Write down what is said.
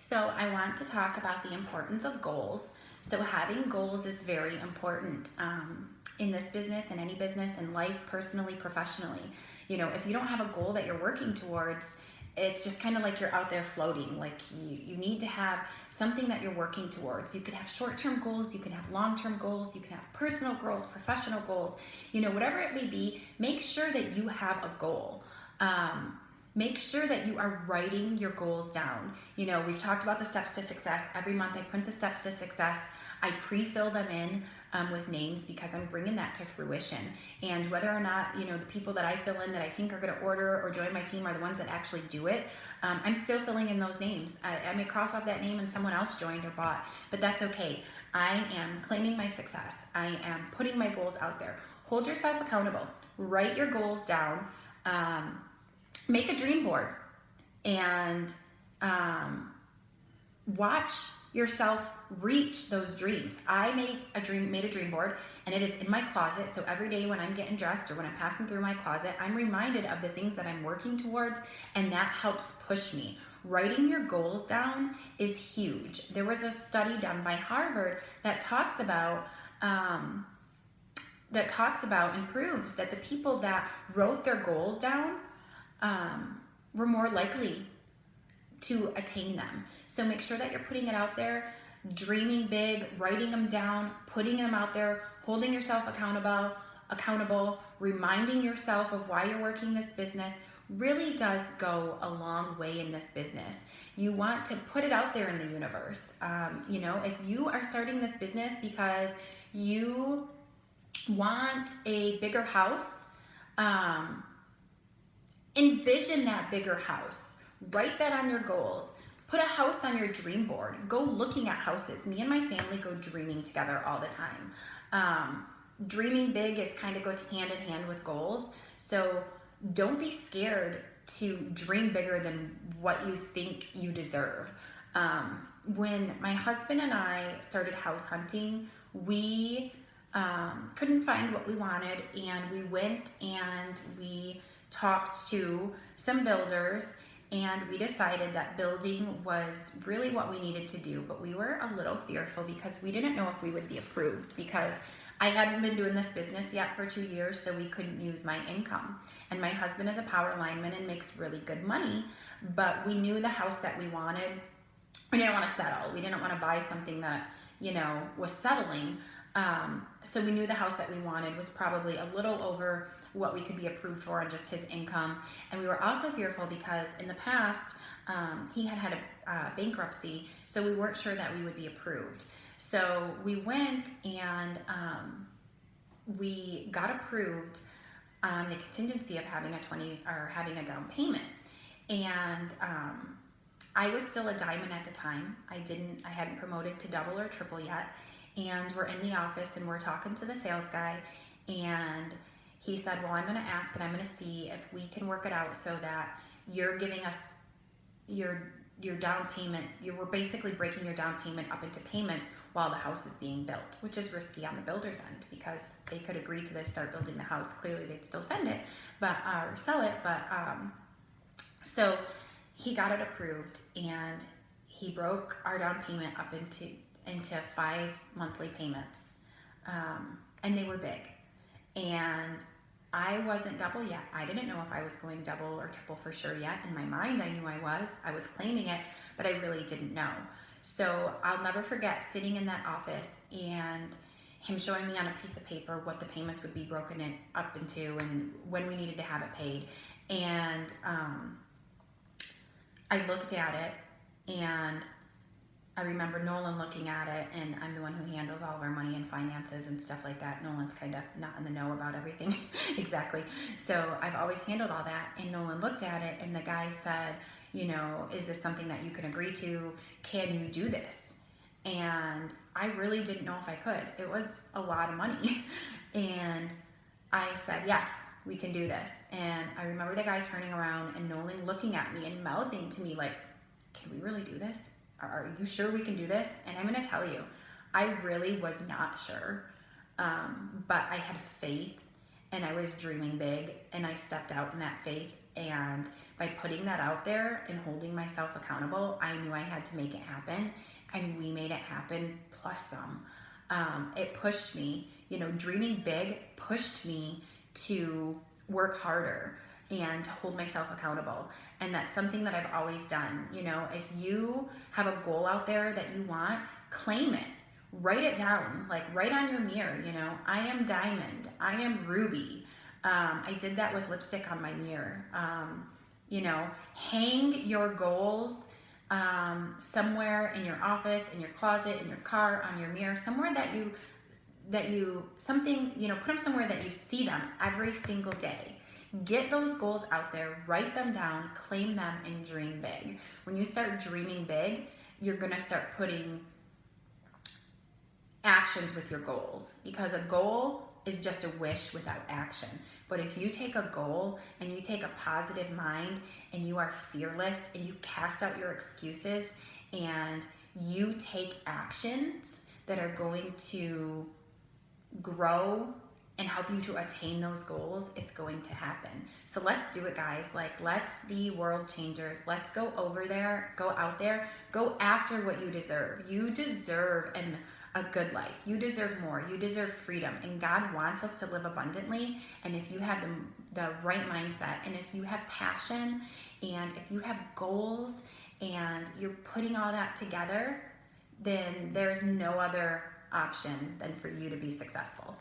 So I want to talk about the importance of goals. So having goals is very important in this business, in any business, in life, personally, professionally. You know, if you don't have a goal that you're working towards, it's just kind of like you're out there floating. Like you need to have something that you're working towards. You could have short-term goals, you can have long-term goals, you can have personal goals, professional goals, you know, whatever it may be, make sure that you have a goal. Make sure that you are writing your goals down. You know, we've talked about the steps to success. Every month I print the steps to success. I pre-fill them in with names because I'm bringing that to fruition. And whether or not, you know, the people that I fill in that I think are going to order or join my team are the ones that actually do it, I'm still filling in those names. I may cross off that name and someone else joined or bought, but that's okay. I am claiming my success. I am putting my goals out there. Hold yourself accountable. Write your goals down. Make a dream board and watch yourself reach those dreams. I made a dream board, and it is in my closet. So every day when I'm getting dressed or when I'm passing through my closet, I'm reminded of the things that I'm working towards, and that helps push me. Writing your goals down is huge. There was a study done by Harvard that talks about and proves that the people that wrote their goals down we're more likely to attain them. So make sure that you're putting it out there, dreaming big, writing them down, putting them out there, holding yourself accountable, reminding yourself of why you're working this business really does go a long way in this business. You want to put it out there in the universe. You know, if you are starting this business because you want a bigger house, envision that bigger house. Write that on your goals. Put a house on your dream board. Go looking at houses. Me and my family go dreaming together all the time. Dreaming big goes hand in hand with goals. So don't be scared to dream bigger than what you think you deserve. When my husband and I started house hunting, we couldn't find what we wanted, and we went and we talked to some builders, and we decided that building was really what we needed to do, but we were a little fearful because we didn't know if we would be approved, because I hadn't been doing this business yet for 2 years, so we couldn't use my income. And my husband is a power lineman and makes really good money, but we knew the house that we wanted. We didn't want to settle. We didn't want to buy something that, you know, was settling. So we knew the house that we wanted was probably a little over what we could be approved for on just his income. And we were also fearful because in the past, he had a bankruptcy, so we weren't sure that we would be approved. So we went and we got approved on the contingency of having a down payment. And I was still a diamond at the time. I hadn't promoted to double or triple yet. And we're in the office and we're talking to the sales guy, and he said, well, I'm going to ask and I'm going to see if we can work it out so that you're giving us your down payment. We're basically breaking your down payment up into payments while the house is being built, which is risky on the builder's end because they could agree to this, start building the house. Clearly they'd still send it, or sell it. But so he got it approved, and he broke our down payment up into 5 monthly payments, and they were big. And I wasn't double yet. I didn't know if I was going double or triple for sure yet. In my mind, I knew I was claiming it, but I really didn't know. So I'll never forget sitting in that office and him showing me on a piece of paper what the payments would be broken up into and when we needed to have it paid. And I looked at it, and I remember Nolan looking at it, and I'm the one who handles all of our money and finances and stuff like that. Nolan's kind of not in the know about everything exactly. So I've always handled all that, and Nolan looked at it, and the guy said, you know, is this something that you can agree to? Can you do this? And I really didn't know if I could. It was a lot of money. And I said, yes, we can do this. And I remember the guy turning around and Nolan looking at me and mouthing to me like, can we really do this? Are you sure we can do this? And I'm going to tell you, I really was not sure, but I had faith, and I was dreaming big, and I stepped out in that faith, And by putting that out there and holding myself accountable, I knew I had to make it happen, and we made it happen plus some. It pushed me, dreaming big pushed me to work harder and to hold myself accountable. And that's something that I've always done. If you have a goal out there that you want, claim it. Write it down, like write on your mirror, I am diamond, I am ruby. I did that with lipstick on my mirror. Hang your goals somewhere in your office, in your closet, in your car, on your mirror, somewhere that you put them somewhere that you see them every single day. Get those goals out there, write them down, claim them, and dream big. When you start dreaming big, you're gonna start putting actions with your goals, because a goal is just a wish without action. But if you take a goal and you take a positive mind and you are fearless and you cast out your excuses and you take actions that are going to grow and help you to attain those goals, it's going to happen. So let's do it, guys. Let's be world changers. Let's go out there, go after what you deserve. You deserve a good life. You deserve more. You deserve freedom. And God wants us to live abundantly. And if you have the right mindset, and if you have passion, and if you have goals, and you're putting all that together, then there's no other option than for you to be successful.